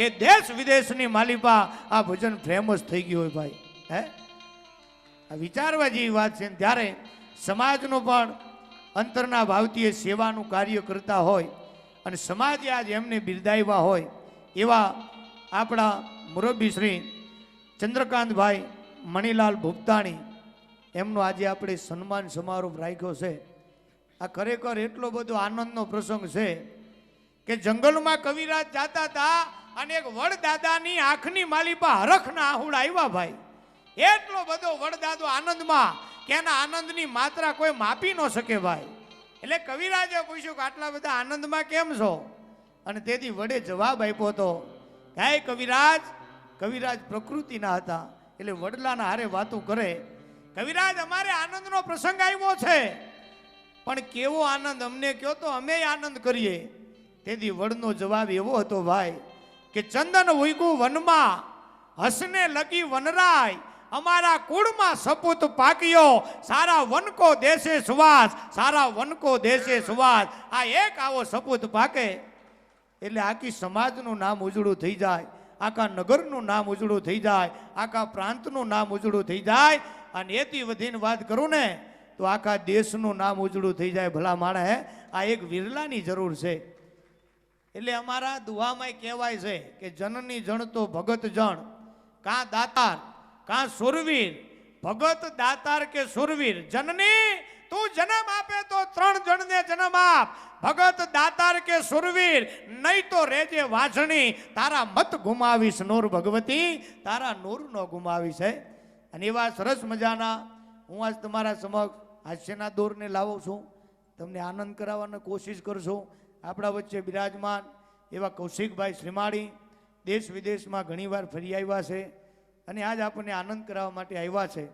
એ દેશ વિદેશની માલિપા આ ભજન ફેમસ થઈ ગયું હોય ભાઈ. હે આ વિચારવા જેવી વાત છે. ત્યારે સમાજનો પણ અંતરના ભાવથી સેવાનું કાર્ય કરતા હોય અને સમાજે આજ એમને બિરદાવ્યા હોય એવા આપણા મુરબ્બી શ્રી ચંદ્રકાંતભાઈ મણીલાલ ભૂપતાણી એમનો આજે આપણે સન્માન સમારોહ રાખ્યો છે. આ ખરેખર એટલો બધો આનંદનો પ્રસંગ છે કે જંગલમાં કવિરાજ જાતા હતા અને એક વડદાદાની આંખની માલિપા હરખના આહુડા આવ્યા ભાઈ. એટલો બધો વડદાદો આનંદમાં કે એના આનંદની માત્રા કોઈ માપી ન શકે ભાઈ. એટલે કવિરાજે પૂછ્યું કે આટલા બધા આનંદમાં કેમ છો? અને તેથી વડે જવાબ આપ્યો હતો કે હે કવિરાજ, કવિરાજ પ્રકૃતિના હતા એટલે વડલાના હારે વાતો કરે. કવિરાજ અમારે આનંદનો પ્રસંગ આવ્યો છે પણ કેવો આનંદ અમને કહો તો અમે આનંદ કરીએ. તેથી વડનો જવાબ એવો હતો ભાઈ કે ચંદન ઉઈગું વનમાં હસને લગી વનરાય, અમારા કુળમાં સપૂત પાક્યો, સારા વનકો દેશે સુવાસ, સારા વનકો દેશે સુવાસ. આ એક આવો સપૂત પાકે એટલે આખી સમાજનું નામ ઉજળું થઈ જાય, આખા નગરનું નામ ઉજળું થઈ જાય, આખા પ્રાંતનું નામ ઉજળું થઈ જાય. અને એથી વધીને વાત કરું ને તો આખા દેશનું નામ ઉજળું થઈ જાય. ભલા માણે આ એક વિરલાની જરૂર છે. એટલે અમારા દુહામાં કહેવાય છે કે જનની જણ તો ભગત જણ, કાં દાતાર કાં સુરવીર. ભગત, દાતાર કે સુરવીર. જનની તું જન્મ આપે તો 3 જણને જન્મ આપ, ભગત, દાતાર કે સુરવીર, નહીં તો રેજે વાંસણી, તારા મત ગુમાવીશ નૂર ભગવતી, તારા નૂર નો ગુમાવીશ. અને એવા સરસ મજાના હું આજ તમારા સમક્ષ હાસ્યના દોરને લાવું છું, તમને આનંદ કરાવવાની કોશિશ કરશું. આપણા વચ્ચે બિરાજમાન એવા કૌશિકભાઈ શ્રીમાળી દેશ વિદેશમાં ઘણીવાર ફરી આવ્યા છે અને આજ આપણને આનંદ કરાવવા માટે આવ્યા છે.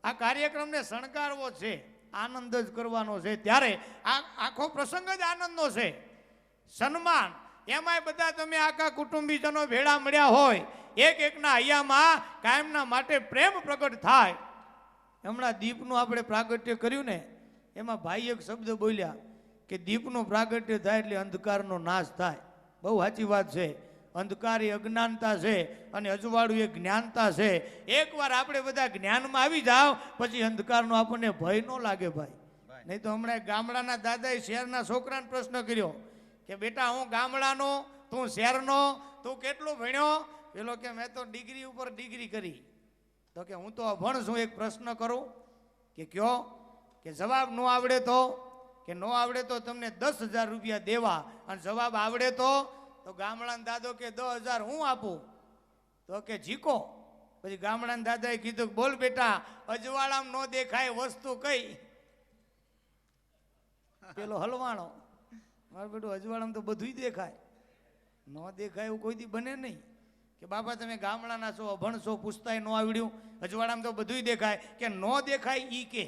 આ કાર્યક્રમને શણગારવો છે, આનંદ જ કરવાનો છે. ત્યારે આ આખો પ્રસંગ જ આનંદનો છે. સન્માન એમાંય બધા તમે આખા કુટુંબીજનો ભેળા મળ્યા હોય, એક એકના હૈયામાં કાયમના માટે પ્રેમ પ્રગટ થાય. હમણાં દીપનું આપણે પ્રાગટ્ય કર્યું ને, એમાં ભાઈ એક શબ્દ બોલ્યા કે દીપનું પ્રાગટ્ય થાય એટલે અંધકારનો નાશ થાય. બહુ સાચી વાત છે. અંધકાર એ અજ્ઞાનતા છે અને અજવાળું એ જ્ઞાનતા છે. એકવાર આપણે બધા જ્ઞાનમાં આવી જાવ પછી અંધકારનો આપણને ભય ન લાગે ભાઈ. નહીં તો હમણાં ગામડાના દાદાએ શહેરના છોકરાને પ્રશ્ન કર્યો કે બેટા હું ગામડાનો, તું શહેરનો, તું કેટલું ભણ્યો? પેલો કે મેં તો ડિગ્રી ઉપર ડિગ્રી કરી. તો કે હું તો અભણ છું. એક પ્રશ્ન કરું કે કયો? કે જવાબ ન આવડે તો કે ન આવડે તો તમને 10,000 રૂપિયા દેવા, અને જવાબ આવડે તો ગામડાના દાદો કે 10,000 હું આપું. તો કે જીકો. પછી ગામડાના દાદાએ કીધું બોલ બેટા, અજવાળામાં ન દેખાય વસ્તુ કઈ? પેલો હલવાણો, મારું બેટું અજવાળામાં તો બધું દેખાય, ન દેખાય એવું કોઈ દી બને નહીં. કે બાપા તમે ગામડાના છો, અભણ છો, પૂછતાય ન આવડ્યું, અજવાળામાં તો બધું દેખાય. કે ન દેખાય ઈ કે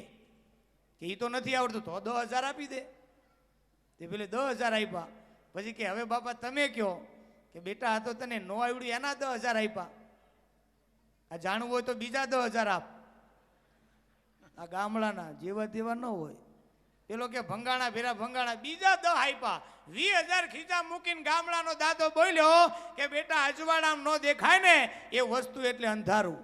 ઈ તો નથી આવડતું, તો 10,000 આપી દે. તે પેલે 10,000 આપ્યા. પછી કે હવે બાપા તમે કહો કે બેટા આ તો તને ન આવડ્યું એના 10,000 આપ્યા, આ જાણવું હોય તો બીજા 10,000 આપ. આ ગામડાના જેવા તેવા ન હોય. પેલો કે ભંગાણા ભેરા ભંગાણા, બીજા 10 આપ્યા. 20,000 ખીચા મૂકીને ગામડાનો દાદો બોલ્યો કે બેટા અજવાળામાં ન દેખાય ને એ વસ્તુ એટલે અંધારું.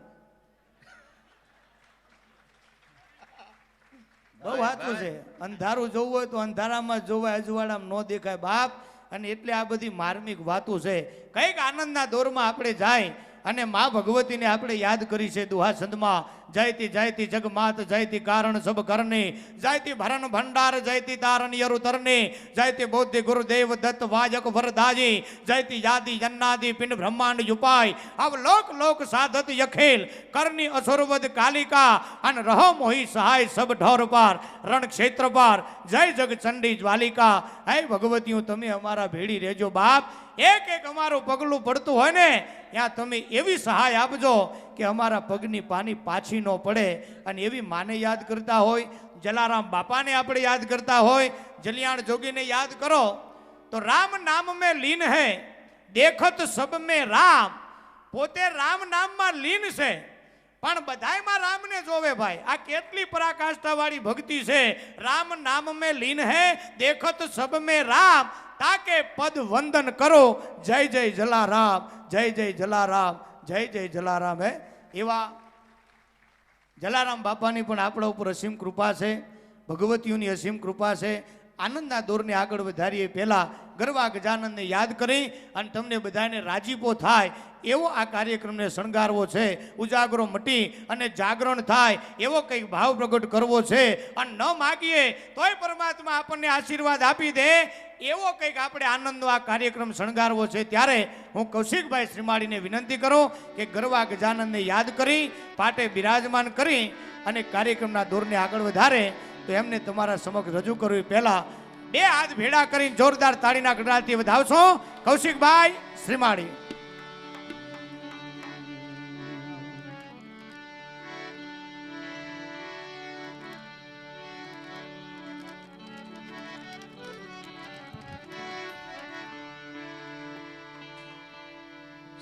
બહુ સાચું છે. અંધારું જોવું હોય તો અંધારામાં જોવાય, અજવાળામાં ન દેખાય બાપ. અને એટલે આ બધી માર્મિક વાતો છે. કઈક આનંદના દોરમાં આપણે જાય અને મા ભગવતીને આપણે યાદ કરી છે દુહા છંદમાં. જયતી જયતી જગમાત, જયતી કારણ સબ કરને, જયતી ભરણ ભંડાર, જયતી તારણ યરુ તરને, જયતી બૌદ્ધિ ગુરુદેવ દત્ત વાજક વરદાજી, જયતી યાદી જન્નાદી પિંડ બ્રહ્માંડ યુપાય, અવ લોક લોક સાધત યખેલ કરની અસુરવદ કાલિકા, અને રહો મોહી સહાય સબ ઢોર પાર, રણ ક્ષેત્ર પાર, જય જગ ચંડી જ્વાલિકા. હે ભગવતીઓ તમે અમારા ભેડી રહેજો બાપ. એક એક અમારું પગલું પડતું હોય ને ત્યાં તમે એવી સહાય આપજો કે અમારા પગની પાની પાછી ન પડે. અને એવી માને યાદ કરતા હોય, જલારામ બાપાને આપણે યાદ કરતા હોય, જલિયાણ જોગીને યાદ કરો તો રામ નામ મેં લીન હૈ, દેખત સબ મેં રામ. પોતે રામ નામમાં લીન છે પણ બધાયમાં રામને જોવે ભાઈ. આ કેટલી પરાકાષ્ઠા વાળી ભક્તિ છે. રામ નામ મેં લીન હૈ, દેખત સબ મેં રામ. તાકે પદ વંદન કરો. જય જય જલારામ, જય જય જલારામ, જય જય જલારામ. હે એવા જલારામ બાપાની પણ આપણા ઉપર અસીમ કૃપા છે, ભગવતીઓની અસીમ કૃપા છે. આનંદના દોરને આગળ વધારીએ પહેલા ગરવા ગજાનંદને યાદ કરી અને તમને બધાને રાજીપો થાય એવો આ કાર્યક્રમને શણગારવો છે. ઉજાગરો મટી અને જાગરણ થાય એવો કંઈક ભાવ પ્રગટ કરવો છે. અને ન માગીએ તોય પરમાત્મા આપણને આશીર્વાદ આપી દે એવો કંઈક આપણે આનંદનો આ કાર્યક્રમ શણગારવો છે. ત્યારે હું કૌશિકભાઈ શ્રીમાળીને વિનંતી કરું કે ગરવા ગજાનંદને યાદ કરી પાટે બિરાજમાન કરી અને કાર્યક્રમના દોરને આગળ વધારે તો એમને તમારા સમક્ષ રજૂ કરવું. પહેલા બે હાથ ભેડા કરીને જોરદાર તાળીના ગડગડાટથી વધાવશો કૌશિકભાઈ શ્રીમાળી.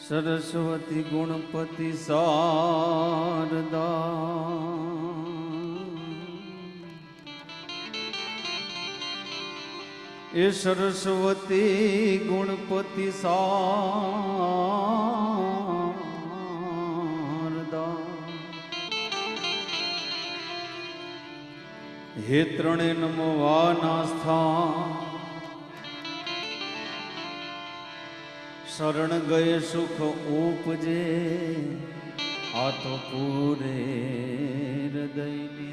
સરસ્વતી ગુણપતિ શારદા એ સરસ્વતી ગુણપતિ શારદા હે ત્રણે નમવાના સ્થાન શરણ ગયે સુખ ઉપજે આ તો પૂરે હૃદયની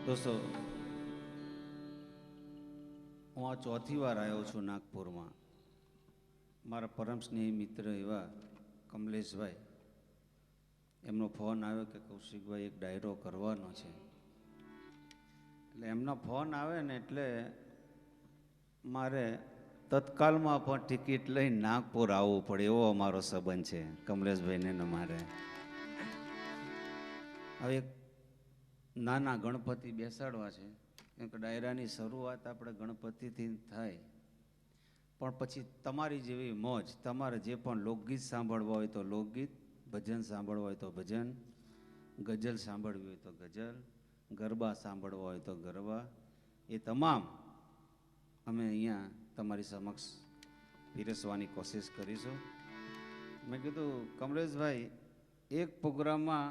દોસ્તો, હું આ ચોથી વાર આવ્યો છું નાગપુરમાં. મારા પરમ સ્નેહી મિત્ર એવા કમલેશભાઈ, એમનો ફોન આવ્યો કે કૌશિકભાઈ એક ડાયરો કરવાનો છે. એટલે એમનો ફોન આવે ને એટલે મારે તત્કાલમાં પણ ટિકિટ લઈ નાગપુર આવવું પડે એવો અમારો સંબંધ છે કમલેશભાઈને ને મારે. હવે એક નાના ગણપતિ બેસાડવા છે. કેમ કે ડાયરાની શરૂઆત આપણે ગણપતિથી થાય, પણ પછી તમારી જેવી મોજ, તમારે જે પણ લોકગીત સાંભળવા હોય તો લોકગીત, ભજન સાંભળવા હોય તો ભજન, ગઝલ સાંભળવી હોય તો ગઝલ, ગરબા સાંભળવા હોય તો ગરબા, એ તમામ અમે અહીંયા તમારી સમક્ષ પીરસવાની કોશિશ કરીશું. મેં કીધું કમલેશભાઈ એક પ્રોગ્રામમાં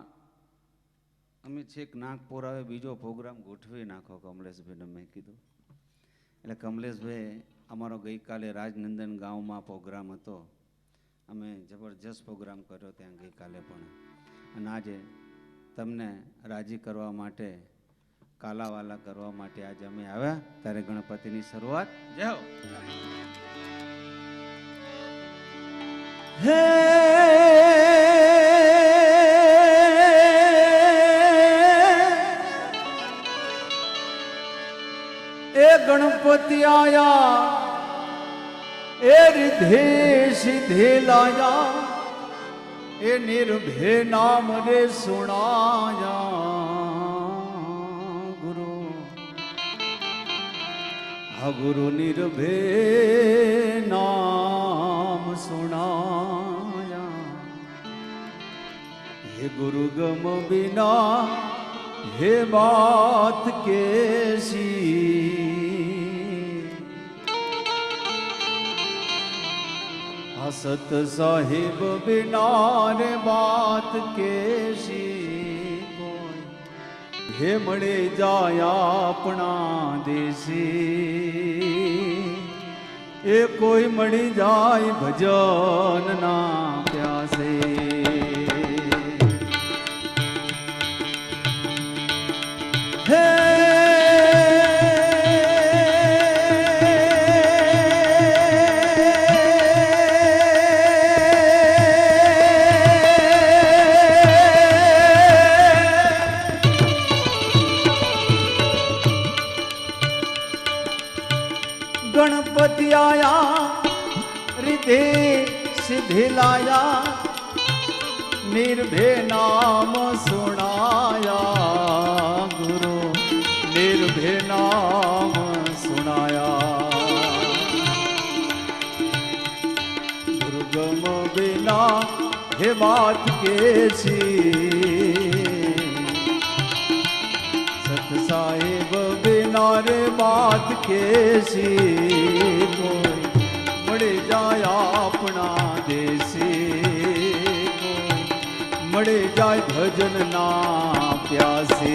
અમે છેક નાગપુર આવે, બીજો પ્રોગ્રામ ગોઠવી નાખો કમલેશભાઈને મેં કીધું. એટલે કમલેશભાઈ અમારો ગઈકાલે રાજનંદન ગામમાં પ્રોગ્રામ હતો, અમે જબરજસ્ત પ્રોગ્રામ કર્યો ત્યાં ગઈકાલે પણ. અને આજે તમને રાજી કરવા માટે, કાલાવાલા કરવા માટે આજે અમે આવ્યા. ત્યારે ગણપતિની શરૂઆત. જય હો. હે એ ગણપતિ આયા, એ રિધે સિધે લાયા, એ નિર્ભે નામ રે સુણાયા. ગુરુ હા ગુરુ નિર્ભે નામ સુણાયા. હે ગુરુ ગમ બિના હે બાત કેસી, સત સાહિબ બિના રે બાત કેસી. કોઈ હે મળે જાય આપણા દેશી, એ કોઈ મળી જાય ભજન ના પ્યાસે. હે गणपति आया, रिधे सिद्धि लाया, निर्भय नाम सुनाया. गुरु निर्भय नाम सुनाया. गुरु गम बिना हे बात कैसी, साहेब बिना रे बात कैसी कोई मड़े जाया अपना देसी कोई मड़े जाय भजन ना प्यासे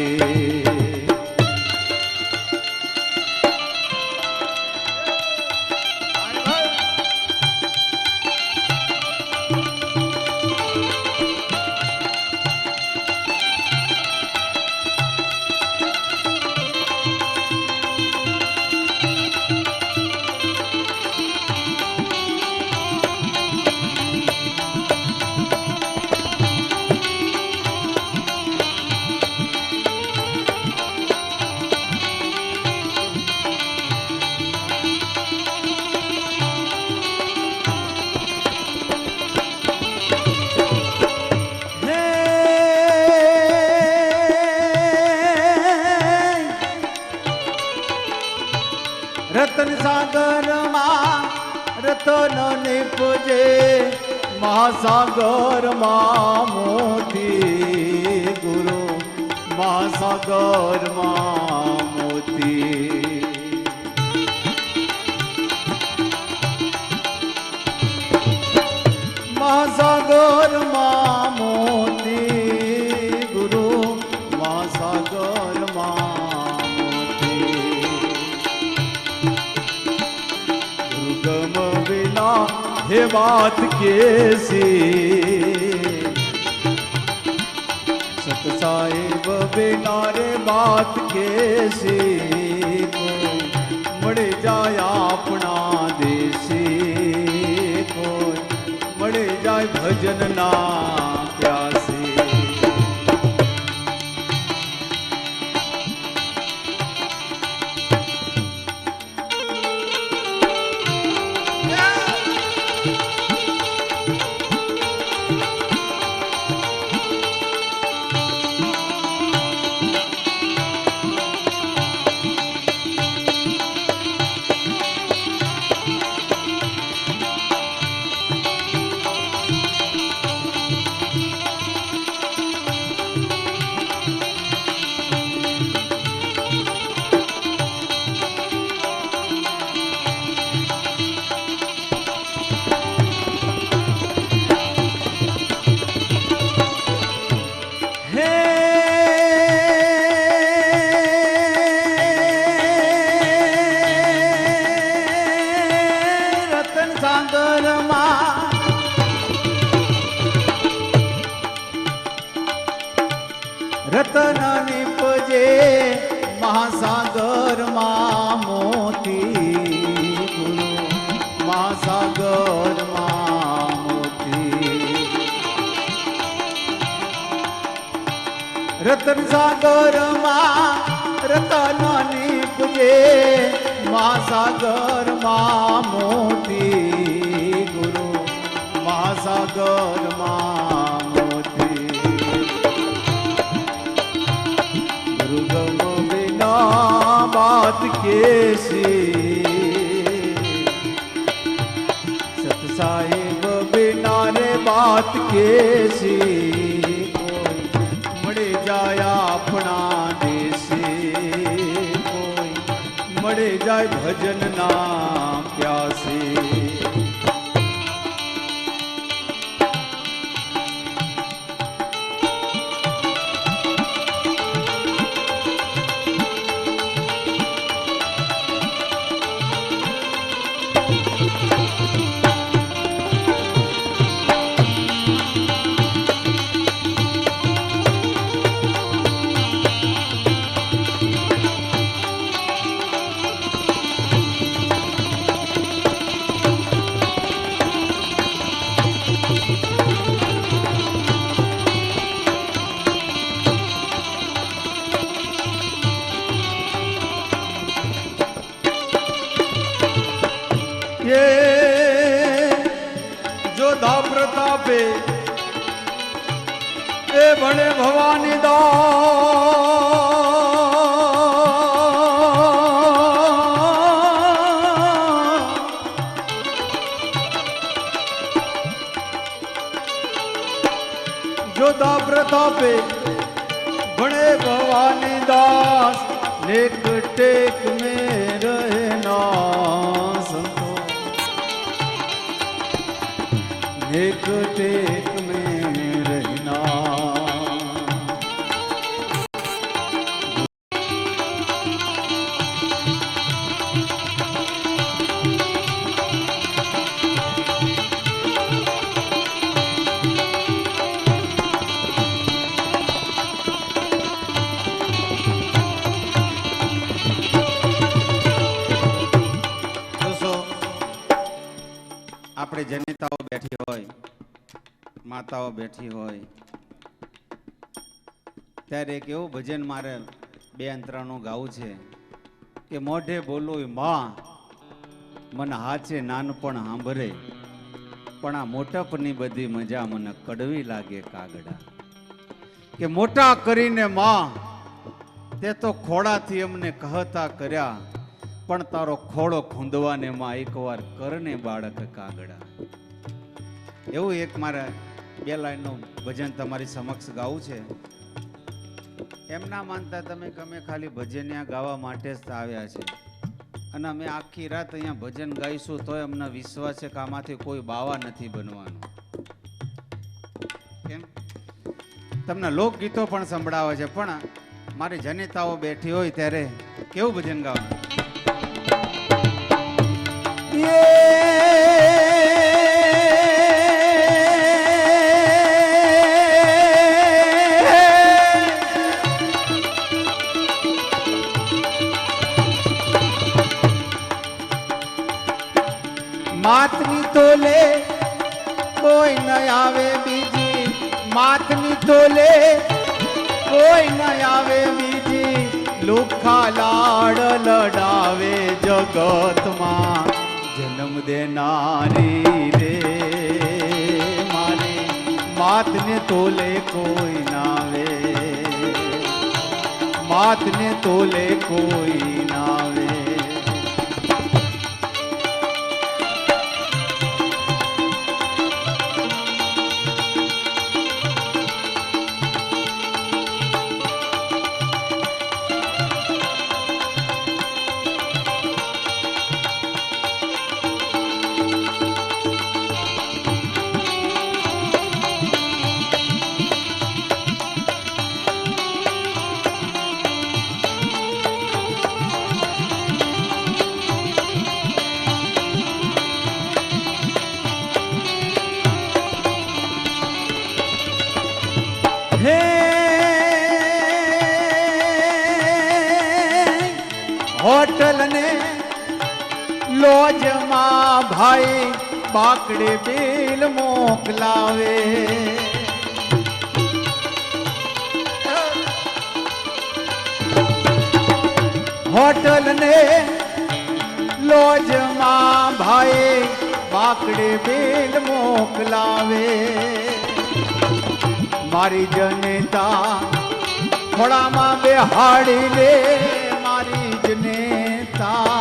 रतन सागर मां रतन निपजे महासागर मां मोती गुरु महासागर मां मोती महासागर मां मोती गुरु महासागर मां दुर्गम बिना हे बात कैसी सत साहिब बिना रे बात कैसी कोई मड़े जाया अपना देसी कोई मड़े जाय भजन ना प्यासी रतन निपजे महासागर मां मोती गुरु महासागर मां मोती रतन सागर मां रतन निपजे महासागर मां मोती गुरु महासागर मां दुर्गम बिना बात कैसी सत साहिब बिना रे बात कैसी कोई मड़े जाया अपना देसी कोई मड़े जाय भजन ना प्यासी जोधा प्रतापे ए भणे भवानी जोधा प्रतापे भणे भवानी दास नेक टेक में रहना संतो, नेक टेक में रहना। આપણે જનેતાઓ બેઠી હોય, માતાઓ બેઠી હોય, ત્યારે એક એવું ભજન મારે બે અંતરાનું ગાવું છે કે મોઢે બોલું માં મને હાચે નાનપણ સાંભળે, પણ આ મોટપની બધી મજા મને કડવી લાગે કાગડા. કે મોટા કરીને માં તે તો ખોડાથી અમને કહતા કર્યા, પણ તારો ખોડો ખૂંદવાને માં એકવાર કરને બાળક કાગડા. એવું એક મારે બે લાઈનનું ભજન તમારી સમક્ષ ગાવું છે. એમ ના માનતા તમે કે અમે ખાલી ભજનિયા ગાવા માટે જ આવ્યા છે, અને અમે આખી રાત અહીંયા ભજન ગાઈશું તોય અમને વિશ્વાસ છે કે આમાંથી કોઈ બાવા નથી બનવાનું. કેમ? તમને લોકગીતો પણ સંભળાવે છે, પણ મારી જનેતાઓ બેઠી હોય ત્યારે કેવું ભજન ગાવાનું? मातनी तोले कोई न आवे बीजी, मातनी तोले कोई न आवे बीजी, લુખા લાડ લડાવે જગતમાં જન્મ દેનારી રે મારી માતને તોલે કોઈ નાવે, માતને તોલે કોઈ નાવે. હોટલ ને લોજમાં ભાઈ બાકડે બિલ મોકલાવે, હોટલ ને લોજમાં ભાઈ બાકડે બિલ મોકલાવે. મારી જનતા ખોળામાં બેહાડી લે, મારી જનેતા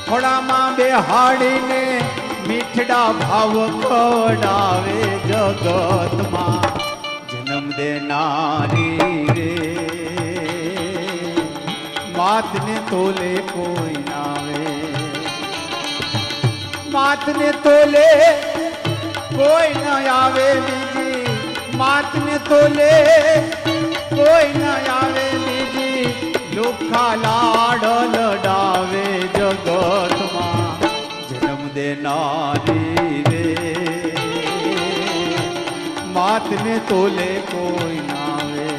ખોળામાં બેહાડીને મીઠડા ભાવ ખવડાવે જગતમાં જન્મ દેનારી રે માતને તોલે કોઈ નાવે, માતને તોલે કોઈ ન આવે બીજી, માતને તોલે કોઈ ન આવે બીજી, લુખા લાડ લડાવે જગતમાં જન્મ દેનારી રે માતને તોલે કોઈ નાવે.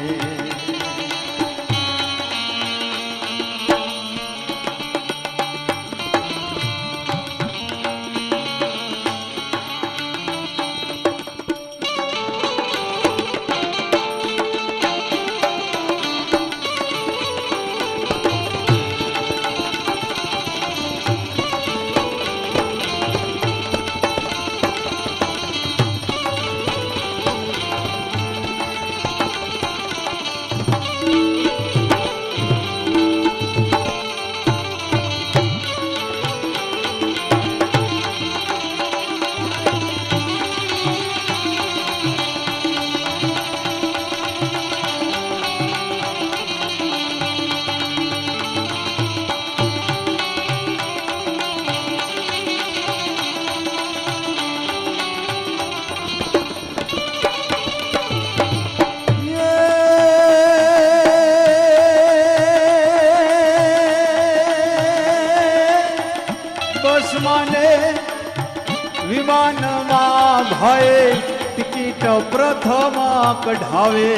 ભાઈ ટિકિટ પ્રથમ કઢાવે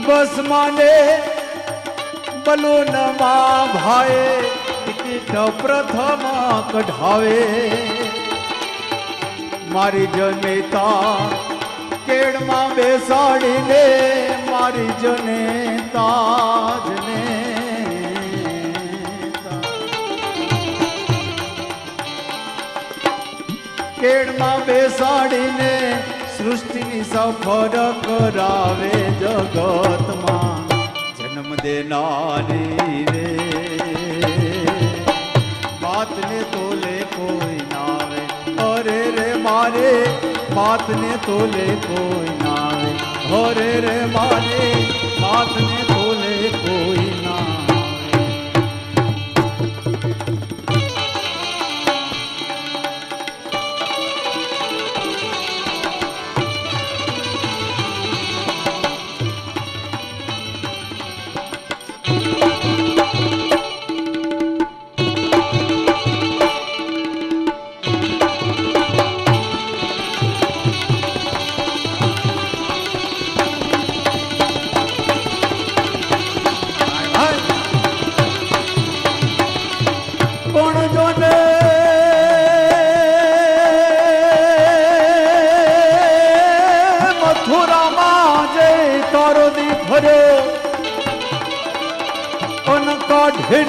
બસ માને બલૂનમાં ભાઈ ટિકિટ પ્રથમ કઢાવે મારી જનેતા કેડમાં બેસાડીને મારી જનેતા કેડમાં બેસાડીને સૃષ્ટિની સફર કરાવે જગતમાં જન્મ દેનારી રે વાતને તોલે કોઈ ના આવે અરે રે મારે વાતને તોલે કોઈ ના આવે અરે રે મારે વાતને તોલે કોઈ ના આવે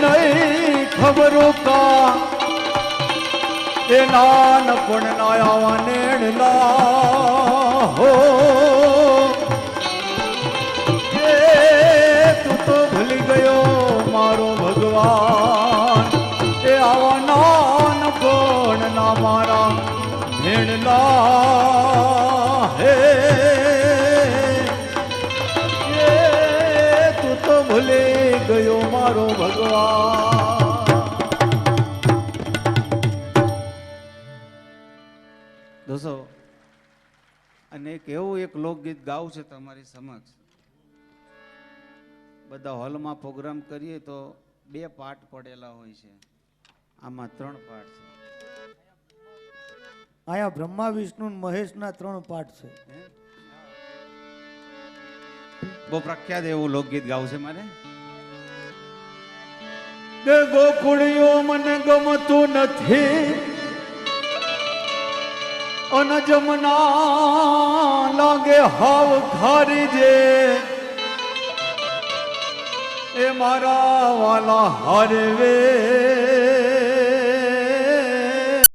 નહીં ખબરો કા એ નાનપણ ના આવા નેણલા હો એ તું તો ભૂલી ગયો મારો ભગવાન એ આવા નાનપણ ના મારા નેણલા હે તું તો ભૂલી ગયો મારો ભગવાન દોસ્તો અને એક લોકગીત ગાવું છે તમારી સમક્ષ બધા હોલમાં પ્રોગ્રામ કરીએ તો 2 પાર્ટ પડેલા હોય છે આમાં 3 પાર્ટ છે અહીંયા બ્રહ્મા વિષ્ણુ અને મહેશના 3 પાઠ છે બહુ પ્રખ્યાત એવું લોકગીત ગાવું છે મારે કે ગોકુળીઓ મને ગમતું નથી અન જમના લાગે હાવ ખારી જે એ મારા વાલા હરવે